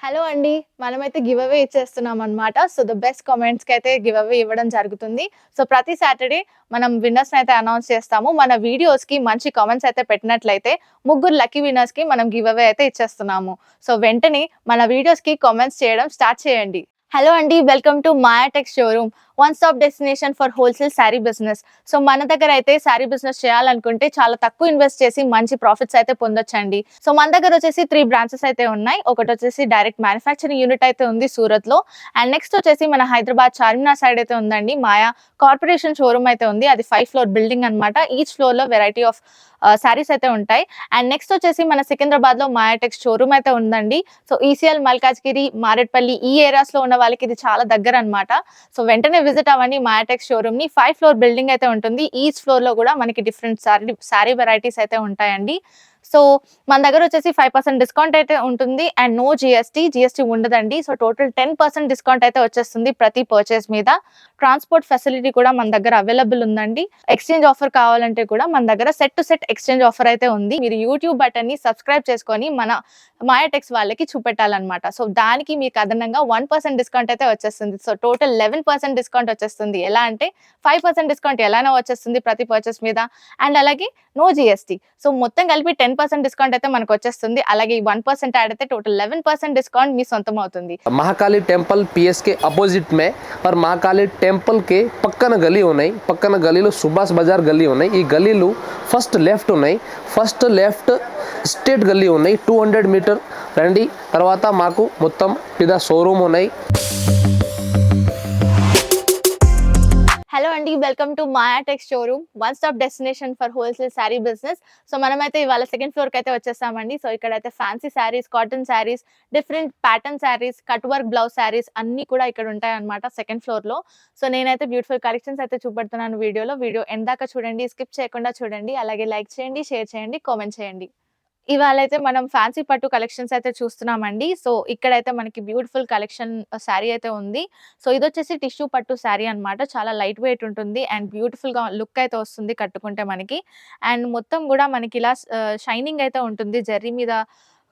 Hello అండి. మనమైతే give away ఇచ్చేస్తున్నామనమాట. సో, ద బెస్ట్ కామెంట్స్‌కైతే గివ్ అవే ఇవ్వడం జరుగుతుంది. సో, ప్రతి సాటర్‌డే మనం విన్నర్స్‌నైతే అనౌన్స్ చేస్తాము. మన వీడియోస్‌కి మంచి కామెంట్స్ అయితే పెట్టినట్లయితే ముగ్గురు లక్కీ విన్నర్స్‌కి మనం గివ్ అవే అయితే ఇచ్చేస్తున్నాము. సో, వెంటనే మన వీడియోస్‌కి కామెంట్స్ చేయడం స్టార్ట్ చేయండి. హలో అండి. Welcome to Maya Tex showroom. One stop destination for wholesale sari business. So, మన దగ్గర అయితే శారీ బిజినెస్ చేయాలనుకుంటే చాలా తక్కువ ఇన్వెస్ట్ చేసి మంచి ప్రాఫిట్స్ అయితే పొందొచ్చండి. సో, మన దగ్గర వచ్చేసి 3 బ్రాంచెస్ అయితే ఉన్నాయి. ఒకటొచ్చేసి డైరెక్ట్ మ్యానుఫ్యాక్చరింగ్ యూనిట్ అయితే ఉంది సూరత్‌లో. అండ్ నెక్స్ట్ వచ్చేసి మన హైదరాబాద్ చార్మినార్ సైడ్ అయితే ఉందండి. మాయా కార్పొరేషన్ షోరూమ్ అయితే ఉంది. అది 5 ఫ్లోర్ బిల్డింగ్ అన్నమాట. ఈచ్ ఫ్లోర్‌లో వెరైటీ ఆఫ్ శారీస్ అయితే ఉంటాయి. అండ్ నెక్స్ట్ వచ్చేసి మన సికింద్రాబాద్‌లో మాయా టెక్స్ షోరూమ్ అయితే ఉందండి. సో, ఈసీఎల్, మల్కాజ్గిరి, మారేట్పల్లి ఈ ఏరియాస్‌లో ఉన్న వాళ్ళకి ఇది చాలా దగ్గరన్నమాట. సో, వెంటనే విజిట్ అవ్వండి మాయా టెక్స్ షోరూమ్‌ని. 5 ఫ్లోర్ బిల్డింగ్ అయితే ఉంటుంది. ఈచ్ ఫ్లోర్‌లో కూడా మనకి డిఫరెంట్ శారీ వెరైటీస్ అయితే ఉంటాయండి. సో, మన దగ్గర వచ్చేసి 5% డిస్కౌంట్ అయితే ఉంటుంది. అండ్ నో జీఎస్టీ ఉండదండి. సో, టోటల్ 10% డిస్కౌంట్ అయితే వచ్చేస్తుంది ప్రతి పర్చేస్ మీద. ట్రాన్స్‌పోర్ట్ ఫెసిలిటీ కూడా మన దగ్గర అవైలబుల్ ఉందండి. ఎక్స్‌చేంజ్ ఆఫర్ కావాలంటే కూడా మన దగ్గర set to set exchange offer అయితే ఉంది. మీరు యూట్యూబ్ బటన్‌ని సబ్స్క్రైబ్ చేసుకొని మన మాయా టెక్స్ వాళ్ళకి చూపెట్టాలన్నమాట. సో, దానికి మీకు అదనంగా 1% డిస్కౌంట్ అయితే వచ్చేస్తుంది. సో, టోటల్ 11% డిస్కౌంట్ వచ్చేస్తుంది. ఎలా అంటే 5% డిస్కౌంట్ ఎలానో వచ్చేస్తుంది ప్రతి పర్చేస్ మీద. అండ్ అలాగే నో జీఎస్టీ. సో, మొత్తం కలిపి 10% డిస్కౌంట్ అయితే మనకొచ్చేస్తుంది. అలాగే ఈ 1% యాడ్ అయితే టోటల్ 11% డిస్కౌంట్ మీ సొంతం అవుతుంది. महाकाली टेंपल पीएस के अपोजिट में और महाकाली टेंपल के పక్కన గలీ ఉన్నాయి. పక్కన గలీలో సుభాష్ బజార్ గల్లీ ఉన్నాయి. ఈ గల్లీలో ఫస్ట్ లెఫ్ట్ ఉన్నాయి. ఫస్ట్ లెఫ్ట్ స్ట్రేట్ గల్లీ ఉన్నాయి. 200 మీటర్ రండి. తర్వాత మాకు మొత్తం ఇదా షోరూమ్ ఉన్నాయి. హలో అండి. Welcome to Maya Tex showroom. One stop destination for wholesale sari business. So, మనమైతే ఇవాళ సెకండ్ ఫ్లోర్‌కి అయితే వచ్చేసామండి. సో, ఇక్కడైతే fancy saris, cotton saris, different pattern saris, cut work blouse saris అన్నీ కూడా ఇక్కడ ఉంటాయన్నమాట సెకండ్ ఫ్లోర్‌లో. సో, నేనైతే బ్యూటిఫుల్ కలెక్షన్స్ అయితే చూపెడుతున్నాను వీడియోలో. వీడియో ఎండ్ దాకా చూడండి. స్కిప్ చేయకుండా చూడండి. అలాగే లైక్ చేయండి, షేర్ చేయండి, కామెంట్ చేయండి. ఇవాళైతే మనం ఫ్యాన్సీ పట్టు కలెక్షన్స్ అయితే చూస్తున్నామండి. సో, ఇక్కడైతే మనకి బ్యూటిఫుల్ కలెక్షన్ శారీ అయితే ఉంది. సో, ఇదొచ్చేసి టిష్యూ పట్టు శారీ అన్నమాట. చాలా లైట్ వెయిట్ ఉంటుంది అండ్ బ్యూటిఫుల్‌గా లుక్ అయితే వస్తుంది కట్టుకుంటే మనకి. అండ్ మొత్తం గూడా మనకి ఇలా షైనింగ్ అయితే ఉంటుంది. జరీ మీద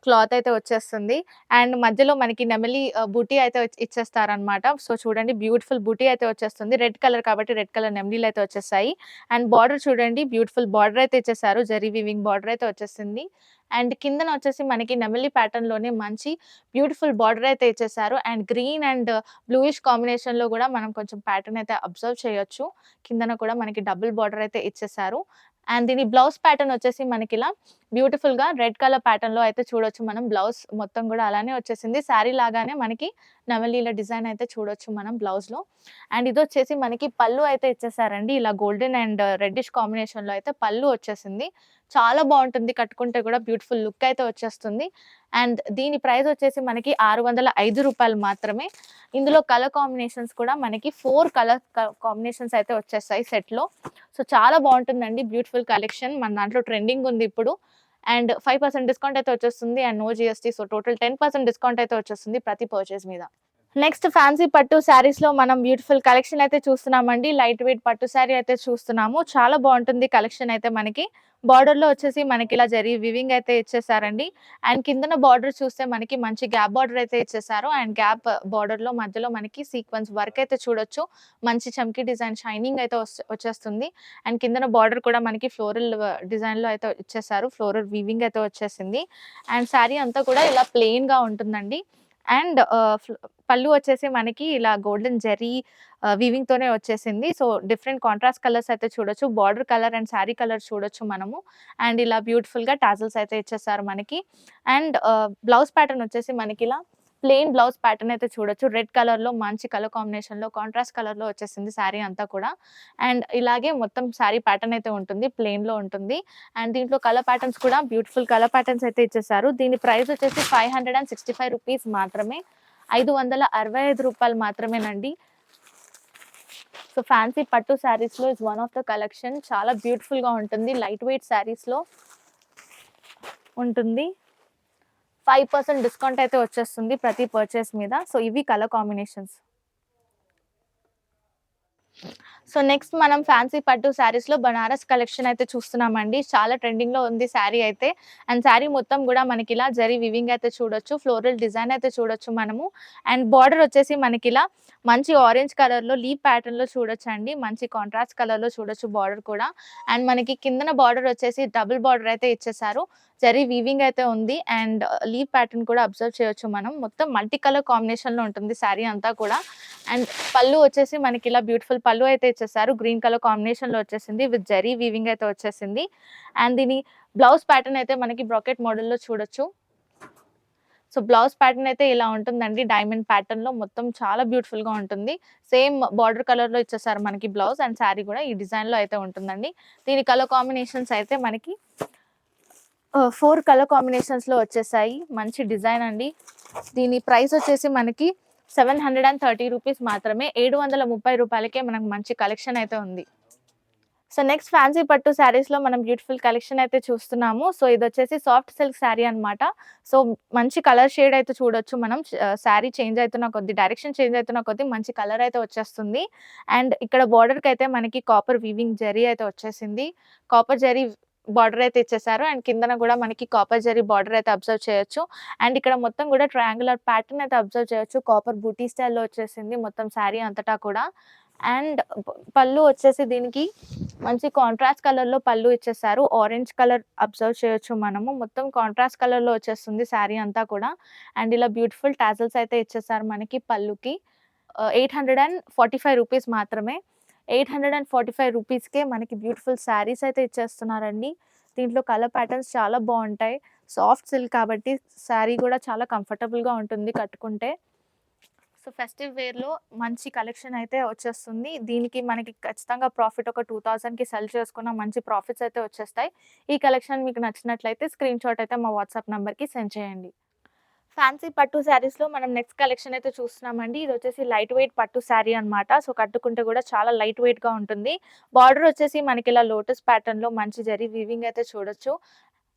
క్లాత్ అయితే వచ్చేస్తుంది. అండ్ మధ్యలో మనకి నెమలి బూటీ అయితే ఇచ్చేస్తారనమాట. సో, చూడండి బ్యూటిఫుల్ బూటీ అయితే వచ్చేస్తుంది. రెడ్ కలర్ కాబట్టి రెడ్ కలర్ నెమలీలయితే వచ్చేసాయి. అండ్ బార్డర్ చూడండి బ్యూటిఫుల్ బార్డర్ అయితే ఇచ్చేసారు. జరీ వీవింగ్ బార్డర్ అయితే వచ్చేసింది. అండ్ కిందన వచ్చేసి మనకి నెమలి ప్యాటర్న్‌లోనే మంచి బ్యూటిఫుల్ బార్డర్ అయితే ఇచ్చేసారు. అండ్ గ్రీన్ అండ్ బ్లూయిష్ కాంబినేషన్‌లో గూడా మనం కొంచెం ప్యాటర్న్ అయితే అబ్జర్వ్ చేయొచ్చు. కిందన కూడా మనకి డబుల్ బార్డర్ అయితే ఇచ్చేసారు. అండ్ దీని బ్లౌజ్ ప్యాటర్న్ వచ్చేసి మనకిలా బ్యూటిఫుల్‌గా రెడ్ కలర్ ప్యాటర్న్‌లో అయితే చూడొచ్చు మనం. బ్లౌజ్ మొత్తం గూడా అలానే వచ్చేసింది. శారీ లాగానే మనకి నెమలీల డిజైన్ అయితే చూడొచ్చు మనం బ్లౌజ్‌లో. అండ్ ఇదొచ్చేసి మనకి పళ్ళు అయితే ఇచ్చేసారండి. ఇలా గోల్డెన్ అండ్ రెడ్డిష్ కాంబినేషన్‌లో అయితే పళ్ళు వచ్చేసింది. చాలా బావుంటుంది కట్టుకుంటే గూడా బ్యూటిఫుల్ లుక్ అయితే వచ్చేస్తుంది. అండ్ దీని ప్రైస్ వచ్చేసి మనకి రూ. 605 మాత్రమే. ఇందులో కలర్ కాంబినేషన్స్ కూడా మనకి 4 కలర్ కాంబినేషన్స్ అయితే వచ్చేస్తాయి సెట్‌లో. సో, చాలా బావుంటుందండి బ్యూటిఫుల్ కలెక్షన్. మన దాంట్లో ట్రెండింగ్ ఉంది ఇప్పుడు. అండ్ 5% డిస్కౌంట్ అయితే వచ్చేస్తుంది. And no GST. So, total 10% discount అయితే వచ్చేస్తుంది ప్రతి పర్చేస్ మీద. నెక్స్ట్ ఫ్యాన్సీ పట్టు శారీస్‌లో మనం బ్యూటిఫుల్ కలెక్షన్ అయితే చూస్తున్నామండి. లైట్ వెయిట్ పట్టు శారీ అయితే చూస్తున్నాము. చాలా బావుంటుంది కలెక్షన్ అయితే మనకి. బార్డర్‌లో వచ్చేసి మనకి ఇలా జరీ వీవింగ్ అయితే ఇచ్చేసారండి. అండ్ కిందన బార్డర్ చూస్తే మనకి మంచి గ్యాప్ బార్డర్ అయితే ఇచ్చేసారు. అండ్ గ్యాప్ బార్డర్‌లో మధ్యలో మనకి సీక్వెన్స్ వర్క్ అయితే చూడొచ్చు. మంచి చమ్కీ డిజైన్ షైనింగ్ అయితే వచ్చేస్తుంది. అండ్ కిందన బార్డర్ కూడా మనకి ఫ్లోరల్ డిజైన్‌లో అయితే ఇచ్చేసారు. ఫ్లోరల్ వీవింగ్ అయితే వచ్చేసింది. అండ్ శారీ అంతా కూడా ఇలా ప్లెయిన్‌గా ఉంటుందండి. అండ్ పళ్ళు వచ్చేసి మనకి ఇలా గోల్డెన్ జరీ వీవింగ్‌తోనే వచ్చేసింది. సో, డిఫరెంట్ కాంట్రాస్ట్ కలర్స్ అయితే చూడొచ్చు. Border colour and sari colour చూడొచ్చు మనము. అండ్ ఇలా బ్యూటిఫుల్‌గా టాజిల్స్ అయితే ఇచ్చేసారు మనకి. అండ్ బ్లౌజ్ ప్యాటర్న్ వచ్చేసి మనకిలా ప్లెయిన్ బ్లౌజ్ ప్యాటర్న్ అయితే చూడొచ్చు. రెడ్ కలర్‌లో మంచి కలర్ కాంబినేషన్‌లో కాంట్రాస్ట్ కలర్‌లో వచ్చేసింది శారీ అంతా కూడా. అండ్ ఇలాగే మొత్తం శారీ ప్యాటర్న్ అయితే ఉంటుంది. ప్లెయిన్‌లో ఉంటుంది. అండ్ దీంట్లో కలర్ ప్యాటర్న్స్ కూడా బ్యూటిఫుల్ కలర్ ప్యాటర్న్స్ అయితే ఇచ్చేసారు. దీని ప్రైస్ వచ్చేసి రూ. 565 మాత్రమే. రూ. 565 మాత్రమేనండి. సో, ఫ్యాన్సీ పట్టు శారీస్‌లో is one of the collection. చాలా బ్యూటిఫుల్‌గా ఉంటుంది. లైట్ వెయిట్ శారీస్‌లో ఉంటుంది. 5% డిస్కౌంట్ అయితే వచ్చేస్తుంది ప్రతి పర్చేస్ మీద. సో, ఇవి కలర్ కాంబినేషన్స్. సో నెక్స్ట్ మనం ఫ్యాన్సీ పట్టు శారీస్‌లో బనారస్ కలెక్షన్ అయితే చూస్తున్నామండి. చాలా ట్రెండింగ్‌లో ఉంది శారీ అయితే. అండ్ శారీ మొత్తం గూడా మనకిలా జరీ వీవింగ్ అయితే చూడొచ్చు. ఫ్లోరల్ డిజైన్ అయితే చూడొచ్చు మనము. అండ్ బార్డర్ వచ్చేసి మనకిలా మంచి ఆరెంజ్ కలర్‌లో లీఫ్ ప్యాటర్న్‌లో చూడొచ్చండి. మంచి కాంట్రాస్ట్ కలర్‌లో చూడొచ్చు బార్డర్ కూడా. అండ్ మనకి కిందన బార్డర్ వచ్చేసి డబుల్ బార్డర్ అయితే ఇచ్చేసారు. జరీ వీవింగ్ అయితే ఉంది. అండ్ లీఫ్ ప్యాటర్న్ కూడా అబ్జర్వ్ చేయొచ్చు మనం. మొత్తం మల్టీ కలర్ కాంబినేషన్‌లో ఉంటుంది శారీ అంతా కూడా. అండ్ పళ్ళు వచ్చేసి మనకి ఇలా బ్యూటిఫుల్ పళ్ళు అయితే ఇచ్చేసారు. గ్రీన్ కలర్ కాంబినేషన్‌లో వచ్చేసింది. విత్ జరీ వీవింగ్ అయితే వచ్చేసింది. అండ్ దీని బ్లౌజ్ ప్యాటర్న్ అయితే మనకి బ్రాకెట్ మోడల్‌లో చూడొచ్చు. సో బ్లౌజ్ ప్యాటర్న్ అయితే ఇలా ఉంటుందండి. డైమండ్ ప్యాటర్న్‌లో మొత్తం చాలా బ్యూటిఫుల్‌గా ఉంటుంది. సేమ్ బార్డర్ కలర్‌లో ఇచ్చేసారు మనకి బ్లౌజ్ అండ్ శారీ కూడా ఈ డిజైన్‌లో అయితే ఉంటుందండి. దీని కలర్ కాంబినేషన్స్ అయితే మనకి 4 కలర్ కాంబినేషన్స్‌లో వచ్చేసాయి. మంచి డిజైన్ అండి. దీని ప్రైస్ వచ్చేసి మనకి 730 రూపీస్ మాత్రమే. 730 రూపాయలకే మనకు మంచి కలెక్షన్ అయితే ఉంది. సో నెక్స్ట్ ఫ్యాన్సీ పట్టు శారీస్‌లో మనం బ్యూటిఫుల్ కలెక్షన్ అయితే చూస్తున్నాము. సో ఇదొచ్చేసి సాఫ్ట్ సిల్క్ శారీ అన్నమాట. సో మంచి కలర్ షేడ్ అయితే చూడొచ్చు మనం. శారీ చేంజ్ అవుతున్న కొద్దీ, డైరెక్షన్ చేంజ్ అవుతున్న కొద్దీ మంచి కలర్ అయితే వచ్చేస్తుంది. అండ్ ఇక్కడ బోర్డర్‌కైతే మనకి కాపర్ వీవింగ్ జరీ అయితే వచ్చేసింది. కాపర్ జరీ బార్డర్ అయితే ఇచ్చేసారు. అండ్ కిందన కూడా మనకి కాపర్ జరీ బార్డర్ అయితే అబ్జర్వ్ చేయొచ్చు. అండ్ ఇక్కడ మొత్తం కూడా ట్రయాంగులర్ ప్యాటర్న్ అయితే అబ్జర్వ్ చేయొచ్చు. కాపర్ బూటీ స్టైల్‌లో వచ్చేసింది మొత్తం శారీ అంతటా కూడా. అండ్ పళ్ళు వచ్చేసి దీనికి మంచి కాంట్రాస్ట్ కలర్‌లో పళ్ళు ఇచ్చేసారు. ఆరెంజ్ కలర్ అబ్జర్వ్ చేయొచ్చు మనము. మొత్తం కాంట్రాస్ట్ కలర్‌లో వచ్చేస్తుంది శారీ అంతా కూడా. అండ్ ఇలా బ్యూటిఫుల్ టాజల్స్ అయితే ఇచ్చేసారు మనకి పళ్ళుకి. 845 రూపీస్ మాత్రమే. 845 రూపీస్‌కే మనకి బ్యూటిఫుల్ శారీస్ అయితే ఇచ్చేస్తున్నారండి. దీంట్లో కలర్ ప్యాటర్న్స్ చాలా బావుంటాయి. సాఫ్ట్ సిల్క్ కాబట్టి శారీ కూడా చాలా కంఫర్టబుల్‌గా ఉంటుంది కట్టుకుంటే. సో ఫెస్టివ్ వేర్‌లో మంచి కలెక్షన్ అయితే వచ్చేస్తుంది. దీనికి మనకి ఖచ్చితంగా ప్రాఫిట్ ఒక 2000కి సెల్ చేసుకున్న మంచి ప్రాఫిట్స్ అయితే వచ్చేస్తాయి. ఈ కలెక్షన్ మీకు నచ్చినట్లయితే స్క్రీన్‌షాట్ అయితే మా వాట్సాప్ నంబర్‌కి సెండ్ చేయండి. ఫ్యాన్సీ పట్టు శారీస్‌లో మనం నెక్స్ట్ కలెక్షన్ అయితే చూస్తున్నామండి. ఇదొచ్చేసి లైట్ వెయిట్ పట్టు శారీ అన్నమాట. సో కట్టుకుంటే కూడా చాలా లైట్ వెయిట్‌గా ఉంటుంది. బార్డర్ వచ్చేసి మనకిలా లోటస్ ప్యాటర్న్‌లో మంచి జరీ వీవింగ్ అయితే చూడొచ్చు.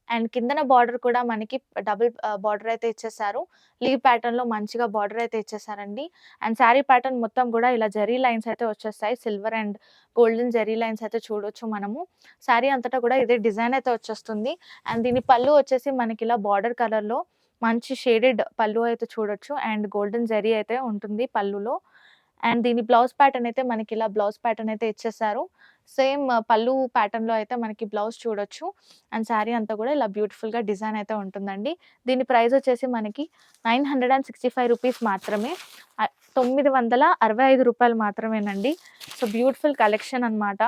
అండ్ కిందన బార్డర్ కూడా మనకి డబుల్ బార్డర్ అయితే ఇచ్చేసారు. లీవ్ ప్యాటర్న్‌లో మంచిగా బార్డర్ అయితే ఇచ్చేసారండి. అండ్ శారీ ప్యాటర్న్ మొత్తం కూడా ఇలా జరీ లైన్స్ అయితే వచ్చేస్తాయి. Silver and golden zari lines అయితే చూడొచ్చు మనము. శారీ అంతటా కూడా ఇదే డిజైన్ అయితే వచ్చేస్తుంది. అండ్ దీని పళ్ళు వచ్చేసి మనకిలా బార్డర్ కలర్‌లో మంచి షేడెడ్ పళ్ళు అయితే చూడొచ్చు. అండ్ గోల్డెన్ జరీ అయితే ఉంటుంది పళ్ళులో. అండ్ దీని బ్లౌజ్ ప్యాటర్న్ అయితే మనకిలా బ్లౌజ్ ప్యాటర్న్ అయితే ఇచ్చేసారు. సేమ్ పళ్ళు ప్యాటర్న్‌లో అయితే మనకి బ్లౌజ్ చూడొచ్చు. అండ్ శారీ అంతా కూడా ఇలా బ్యూటిఫుల్‌గా డిజైన్ అయితే ఉంటుందండి. దీని ప్రైస్ వచ్చేసి మనకి 965 రూపీస్ మాత్రమే. 965 రూపాయలు మాత్రమేనండి. సో బ్యూటిఫుల్ కలెక్షన్ అన్నమాట.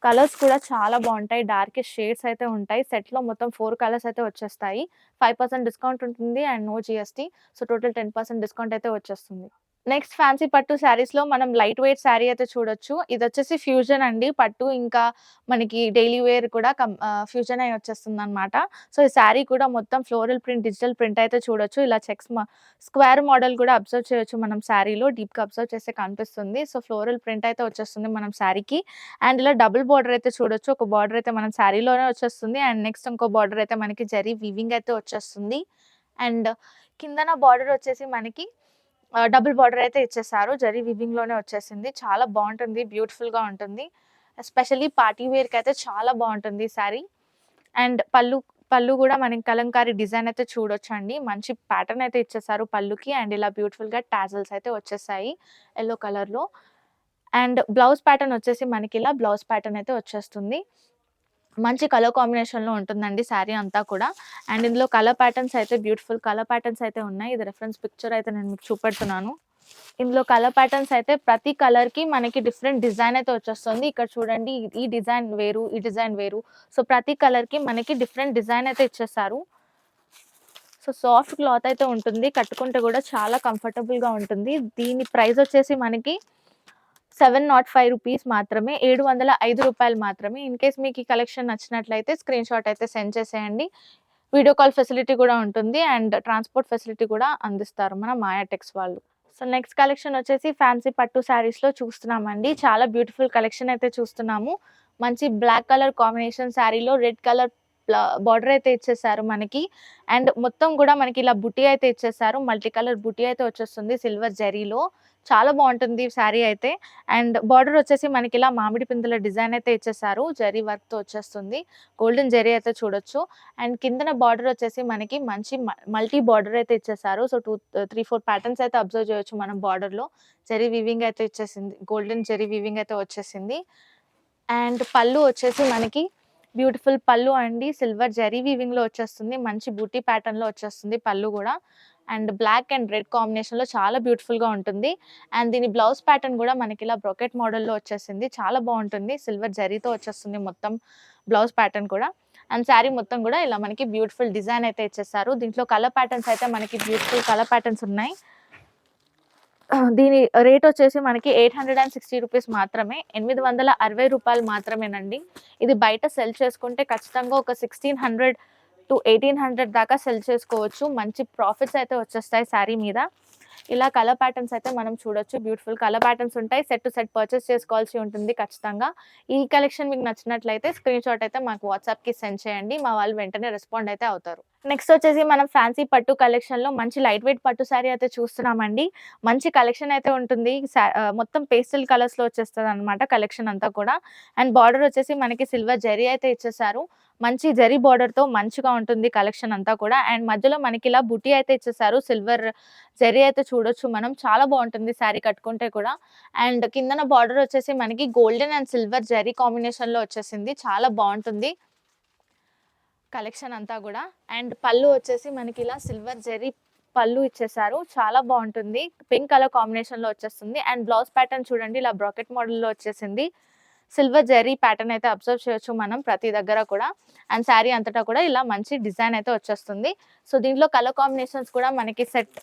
కలర్స్ కూడా చాలా బావుంటాయి. డార్కెస్ట్ షేడ్స్ అయితే ఉంటాయి. సెట్‌లో మొత్తం 4 కలర్స్ అయితే వచ్చేస్తాయి. 5% డిస్కౌంట్ ఉంటుంది and no GST. So total 10% discount అయితే వచ్చేస్తుంది. నెక్స్ట్ ఫ్యాన్సీ పట్టు శారీస్‌లో మనం లైట్ వెయిట్ శారీ అయితే చూడొచ్చు. ఇదొచ్చేసి ఫ్యూజన్ అండి. పట్టు ఇంకా మనకి డైలీ వేర్ కూడా ఫ్యూజన్ అయ్యి వచ్చేస్తుందనమాట. సో, ఈ శారీ కూడా మొత్తం ఫ్లోరల్ ప్రింట్, డిజిటల్ ప్రింట్ అయితే చూడొచ్చు. ఇలా స్క్వేర్ మోడల్ కూడా అబ్జర్వ్ చేయొచ్చు మనం శారీలో. డీప్‌గా అబ్జర్వ్ చేస్తే కనిపిస్తుంది. సో, ఫ్లోరల్ ప్రింట్ అయితే వచ్చేస్తుంది మనం శారీకి. అండ్ ఇలా డబుల్ బార్డర్ అయితే చూడొచ్చు. ఒక బార్డర్ అయితే మనం శారీలోనే వచ్చేస్తుంది. అండ్ నెక్స్ట్ ఇంకో బార్డర్ అయితే మనకి జరీ వీవింగ్ అయితే వచ్చేస్తుంది. అండ్ కిందన బార్డర్ వచ్చేసి మనకి డబుల్ బార్డర్ అయితే ఇచ్చేసారు. జరీ వీవింగ్‌లోనే వచ్చేసింది. చాలా బావుంటుంది. బ్యూటిఫుల్‌గా ఉంటుంది. ఎస్పెషల్లీ పార్టీ వేర్‌కైతే చాలా బావుంటుంది ఈ శారీ. అండ్ పళ్ళు గూడా మనకి కలంకారీ డిజైన్ అయితే చూడొచ్చండి. మంచి ప్యాటర్న్ అయితే ఇచ్చేసారు పళ్ళుకి. అండ్ ఇలా బ్యూటిఫుల్‌గా టాజల్స్ అయితే వచ్చేసాయి యెల్లో కలర్‌లో. అండ్ బ్లౌజ్ ప్యాటర్న్ వచ్చేసి మనకిలా బ్లౌజ్ ప్యాటర్న్ అయితే వచ్చేస్తుంది. మంచి కలర్ కాంబినేషన్‌లో ఉంటుందండి శారీ అంతా కూడా. అండ్ ఇందులో కలర్ ప్యాటర్న్స్ అయితే బ్యూటిఫుల్ కలర్ ప్యాటర్న్స్ అయితే ఉన్నాయి. ఇది రిఫరెన్స్ పిక్చర్ అయితే నేను మీకు చూపెడుతున్నాను. ఇందులో కలర్ ప్యాటర్న్స్ అయితే ప్రతి కలర్‌కి మనకి డిఫరెంట్ డిజైన్ అయితే వచ్చేస్తుంది. ఇక్కడ చూడండి ఈ డిజైన్ వేరు, ఈ డిజైన్ వేరు. సో, ప్రతి కలర్‌కి మనకి డిఫరెంట్ డిజైన్ అయితే ఇచ్చేసారు. సో, సాఫ్ట్ క్లాత్ అయితే ఉంటుంది. కట్టుకుంటే కూడా చాలా కంఫర్టబుల్‌గా ఉంటుంది. దీని ప్రైస్ వచ్చేసి మనకి 705 రూపీస్ మాత్రమే. 705 రూపాయలు మాత్రమే. ఇన్‌కేస్ మీకు ఈ కలెక్షన్ నచ్చినట్లయితే స్క్రీన్‌షాట్ అయితే సెండ్ చేసేయండి. వీడియో కాల్ ఫెసిలిటీ కూడా ఉంటుంది. అండ్ ట్రాన్స్‌పోర్ట్ ఫెసిలిటీ కూడా అందిస్తారు మన మాయా టెక్స్ వాళ్ళు. సో, నెక్స్ట్ కలెక్షన్ వచ్చేసి ఫ్యాన్సీ పట్టు శారీస్‌లో చూస్తున్నామండి. చాలా బ్యూటిఫుల్ కలెక్షన్ అయితే చూస్తున్నాము. మంచి బ్లాక్ కలర్ కాంబినేషన్ శారీలో రెడ్ కలర్ బార్డర్ అయితే ఇచ్చేసారు మనకి. అండ్ మొత్తం కూడా మనకి ఇలా బుటీ అయితే ఇచ్చేసారు. మల్టీ కలర్ బుటీ అయితే వచ్చేస్తుంది సిల్వర్ జరీలో. చాలా బాగుంటుంది శారీ అయితే. అండ్ బార్డర్ వచ్చేసి మనకి ఇలా మామిడి పిందెల డిజైన్ అయితే ఇచ్చేసారు. జరీ వర్క్‌తో వచ్చేస్తుంది. గోల్డెన్ జరీ అయితే చూడొచ్చు. అండ్ కిందన బార్డర్ వచ్చేసి మనకి మంచి మల్టీ బార్డర్ అయితే ఇచ్చేసారు. సో 3, 4 ప్యాటర్న్స్ అయితే అబ్జర్వ్ చేయొచ్చు మనం బార్డర్‌లో. జరీ వీవింగ్ అయితే ఇచ్చేసింది. గోల్డెన్ జరీ వీవింగ్ అయితే వచ్చేసింది. అండ్ పళ్ళు వచ్చేసి మనకి బ్యూటిఫుల్ పళ్ళు అండి. సిల్వర్ జరీ వీవింగ్‌లో వచ్చేస్తుంది. మంచి బూటీ ప్యాటర్న్‌లో వచ్చేస్తుంది పళ్ళు గూడా. అండ్ బ్లాక్ అండ్ రెడ్ కాంబినేషన్‌లో చాలా బ్యూటిఫుల్‌గా ఉంటుంది. అండ్ దీని బ్లౌజ్ ప్యాటర్న్ గూడా మనకి ఇలా బ్రొకెట్ మోడల్‌లో వచ్చేసింది. చాలా బావుంటుంది. సిల్వర్ జరీతో వచ్చేస్తుంది మొత్తం బ్లౌజ్ ప్యాటర్న్ కూడా. అండ్ శారీ మొత్తం గూడా ఇలా మనకి బ్యూటిఫుల్ డిజైన్ అయితే ఇచ్చేసారు. దీంట్లో కలర్ ప్యాటర్న్స్ అయితే మనకి బ్యూటిఫుల్ కలర్ ప్యాటర్న్స్ ఉన్నాయి. దీని రేట్ వచ్చేసి మనకి 860 రూపీస్ మాత్రమే. రూ. 860 మాత్రమేనండి. ఇది బయట సెల్ చేసుకుంటే ఖచ్చితంగా ఒక 1600-1800 దాకా సెల్ చేసుకోవచ్చు. మంచి ప్రాఫిట్స్ అయితే వచ్చేస్తాయి శారీ మీద. ఇలా కలర్ ప్యాటర్న్స్ అయితే మనం చూడొచ్చు. బ్యూటిఫుల్ కలర్ ప్యాటర్న్స్ ఉంటాయి. సెట్ టు సెట్ పర్చేస్ చేసుకోవాల్సి ఉంటుంది ఖచ్చితంగా. ఈ కలెక్షన్ మీకు నచ్చినట్లయితే స్క్రీన్ షాట్ అయితే మాకు వాట్సాప్‌కి సెండ్ చేయండి. మా వాళ్ళు వెంటనే రెస్పాండ్ అయితే అవుతారు. నెక్స్ట్ వచ్చేసి మనం ఫ్యాన్సీ పట్టు కలెక్షన్‌లో మంచి లైట్ వెయిట్ పట్టు శారీ అయితే చూస్తున్నామండి. మంచి కలెక్షన్ అయితే ఉంటుంది. మొత్తం పేస్టల్ కలర్స్‌లో వచ్చేస్తదనమాట కలెక్షన్ అంతా కూడా. అండ్ బార్డర్ వచ్చేసి మనకి సిల్వర్ జరీ అయితే ఇచ్చేసారు. మంచి జరీ బార్డర్‌తో మంచిగా ఉంటుంది కలెక్షన్ అంతా కూడా. అండ్ మధ్యలో మనకి ఇలా బుటీ అయితే ఇచ్చేసారు. సిల్వర్ జరీ అయితే చూడొచ్చు మనం. చాలా బాగుంటుంది శారీ కట్టుకుంటే కూడా. అండ్ కిందన బార్డర్ వచ్చేసి మనకి గోల్డెన్ అండ్ సిల్వర్ జరీ కాంబినేషన్‌లో వచ్చేసింది. చాలా బాగుంటుంది కలెక్షన్ అంతా కూడా. అండ్ పళ్ళు వచ్చేసి మనకి ఇలా సిల్వర్ జరీ పళ్ళు ఇచ్చేసారు. చాలా బాగుంటుంది. పింక్ కలర్ కాంబినేషన్‌లో వచ్చేస్తుంది. అండ్ బ్లౌజ్ ప్యాటర్న్ చూడండి ఇలా బ్రాకెట్ మోడల్‌లో వచ్చేసింది. సిల్వర్ జరీ ప్యాటర్న్ అయితే అబ్జర్వ్ చేయొచ్చు మనం ప్రతి దగ్గర కూడా. అండ్ శారీ అంతటా కూడా ఇలా మంచి డిజైన్ అయితే వచ్చేస్తుంది. సో దీంట్లో కలర్ కాంబినేషన్స్ కూడా మనకి సెట్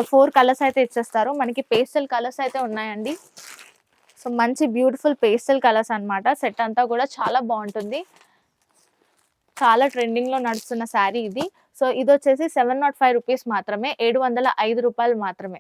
4 కలర్స్ అయితే ఇచ్చేస్తారు. మనకి పేస్టల్ కలర్స్ అయితే ఉన్నాయండి. సో మంచి బ్యూటిఫుల్ పేస్టల్ కలర్స్ అన్నమాట. సెట్ అంతా కూడా చాలా బాగుంటుంది. చాలా ట్రెండింగ్‌లో నడుస్తున్న శారీ ఇది. సో ఇదొచ్చేసి 705 రూపీస్ మాత్రమే. రూ. 705 మాత్రమే.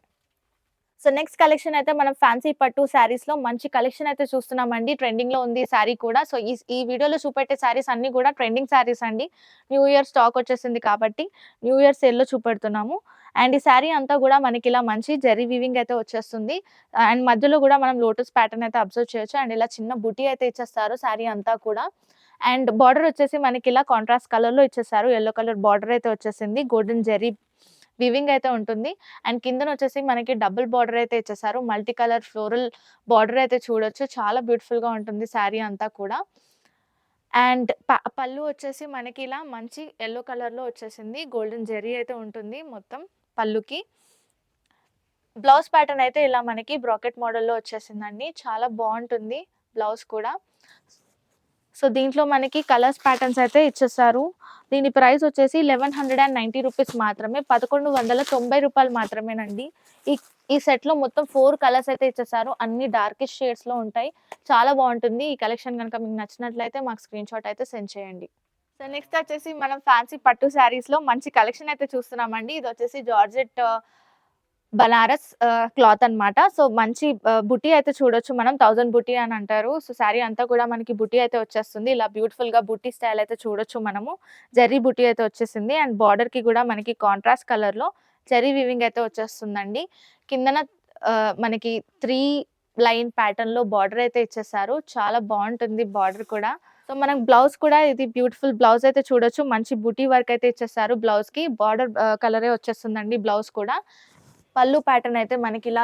సో నెక్స్ట్ కలెక్షన్ అయితే మనం ఫ్యాన్సీ పట్టు శారీస్‌లో మంచి కలెక్షన్ అయితే చూస్తున్నామండి. ట్రెండింగ్‌లో ఉంది ఈ శారీ కూడా. సో ఈ వీడియోలో చూపెట్టే శారీస్ అన్నీ కూడా ట్రెండింగ్ శారీస్ అండి. న్యూ ఇయర్ స్టాక్ వచ్చేసింది కాబట్టి న్యూ ఇయర్ సేల్‌లో చూపెడుతున్నాము. అండ్ ఈ శారీ అంతా కూడా మనకి ఇలా మంచి జరీ వీవింగ్ అయితే వచ్చేస్తుంది. అండ్ మధ్యలో కూడా మనం లోటస్ ప్యాటర్న్ అయితే అబ్జర్వ్ చేయొచ్చు. అండ్ ఇలా చిన్న బుటీ అయితే ఇచ్చేస్తారు శారీ అంతా కూడా. అండ్ బార్డర్ వచ్చేసి మనకి ఇలా కాంట్రాస్ట్ కలర్‌లో ఇచ్చేసారు. యెల్లో కలర్ బార్డర్ అయితే వచ్చేసింది. గోల్డెన్ జరీ వీవింగ్ అయితే ఉంటుంది. అండ్ కిందన వచ్చేసి మనకి డబుల్ బార్డర్ అయితే ఇచ్చేసారు. మల్టీ కలర్ ఫ్లోరల్ బార్డర్ అయితే చూడొచ్చు. చాలా బ్యూటిఫుల్‌గా ఉంటుంది శారీ అంతా కూడా. అండ్ పళ్ళు వచ్చేసి మనకి ఇలా మంచి యెల్లో కలర్‌లో వచ్చేసింది. గోల్డెన్ జరీ అయితే ఉంటుంది మొత్తం పళ్ళుకి. బ్లౌజ్ ప్యాటర్న్ అయితే ఇలా మనకి బ్రాకెట్ మోడల్‌లో వచ్చేసిందండి. చాలా బావుంటుంది బ్లౌజ్ కూడా. సో దీంట్లో మనకి కలర్స్ ప్యాటర్న్స్ అయితే ఇచ్చేసారు. దీని ప్రైస్ వచ్చేసి 1190 రూపీస్ మాత్రమే. రూ. 1190 మాత్రమేనండి. ఈ ఈ సెట్‌లో మొత్తం 4 కలర్స్ అయితే ఇచ్చేసారు. అన్ని డార్కెస్ట్ షేడ్స్‌లో ఉంటాయి. చాలా బాగుంటుంది. ఈ కలెక్షన్ గనుక మీకు నచ్చినట్లయితే మాకు స్క్రీన్ షాట్ అయితే సెండ్ చేయండి. సో నెక్స్ట్ వచ్చేసి మనం ఫ్యాన్సీ పట్టు శారీస్‌లో మంచి కలెక్షన్ అయితే చూస్తున్నామండి. ఇది వచ్చేసి జార్జెట్ బనారస్ క్లాత్ అన్నమాట. సో మంచి బుటీ అయితే చూడొచ్చు మనం. 1000 బుటీ అని అంటారు. సో శారీ అంతా కూడా మనకి బుటీ అయితే వచ్చేస్తుంది. ఇలా బ్యూటిఫుల్‌గా బుటీ స్టైల్ అయితే చూడొచ్చు మనము. జరీ బుటీ అయితే వచ్చేసింది. అండ్ బార్డర్‌కి కూడా మనకి కాంట్రాస్ట్ కలర్‌లో జరీ వీవింగ్ అయితే వచ్చేస్తుందండి. కిందన మనకి 3 లైన్ ప్యాటర్న్‌లో బార్డర్ అయితే ఇచ్చేసారు. చాలా బావుంటుంది బార్డర్ కూడా. సో మనం బ్లౌజ్ కూడా ఇది బ్యూటిఫుల్ బ్లౌజ్ అయితే చూడొచ్చు. మంచి బుటీ వర్క్ అయితే ఇచ్చేసారు బ్లౌజ్‌కి. బార్డర్ కలరే వచ్చేస్తుందండి బ్లౌజ్ కూడా. పళ్ళు ప్యాటర్న్ అయితే మనకి ఇలా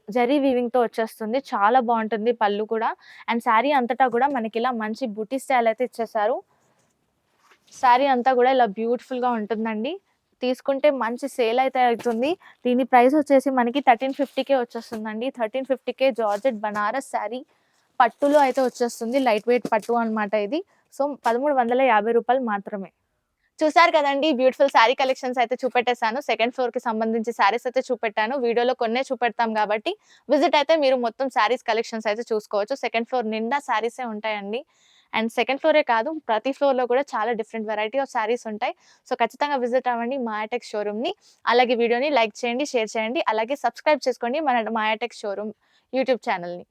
జరీ వీవింగ్‌తో వచ్చేస్తుంది. చాలా బావుంటుంది పళ్ళు కూడా. అండ్ శారీ అంతటా కూడా మనకి ఇలా మంచి బుటీ స్టైల్ అయితే ఇచ్చేసారు. శారీ అంతా కూడా ఇలా బ్యూటిఫుల్‌గా ఉంటుందండి. తీసుకుంటే మంచి సేల్ అయితే అవుతుంది. దీని ప్రైస్ వచ్చేసి మనకి 1350కే వచ్చేస్తుందండి. 1350కే జార్జెట్ బనారస్ శారీ పట్టులో అయితే వచ్చేస్తుంది. లైట్ వెయిట్ పట్టు అన్నమాట ఇది. సో రూ. 1350 మాత్రమే. చూసారు కదండీ! బ్యూటిఫుల్ శారీ కలెక్షన్స్ అయితే చూపెట్టేసాను. సెకండ్ ఫ్లోర్‌కి సంబంధించి శారీస్ అయితే చూపెట్టాను. వీడియోలో కొన్నే చూపెడతాం కాబట్టి విజిట్ అయితే మీరు మొత్తం శారీస్ కలెక్షన్స్ అయితే చూసుకోవచ్చు. సెకండ్ ఫ్లోర్ నిండా శారీసే ఉంటాయండి. అండ్ సెకండ్ ఫ్లోరే కాదు ప్రతి ఫ్లోర్‌లో కూడా చాలా డిఫరెంట్ వెరైటీ ఆఫ్ శారీస్ ఉంటాయి. సో ఖచ్చితంగా విజిట్ అవ్వండి మాయాటెక్స్ షోరూమ్‌ని. అలాగే వీడియోని లైక్ చేయండి, షేర్ చేయండి. అలాగే సబ్స్క్రైబ్ చేసుకోండి మన మాయాటెక్స్ షోరూమ్ యూట్యూబ్ ఛానెల్‌ని.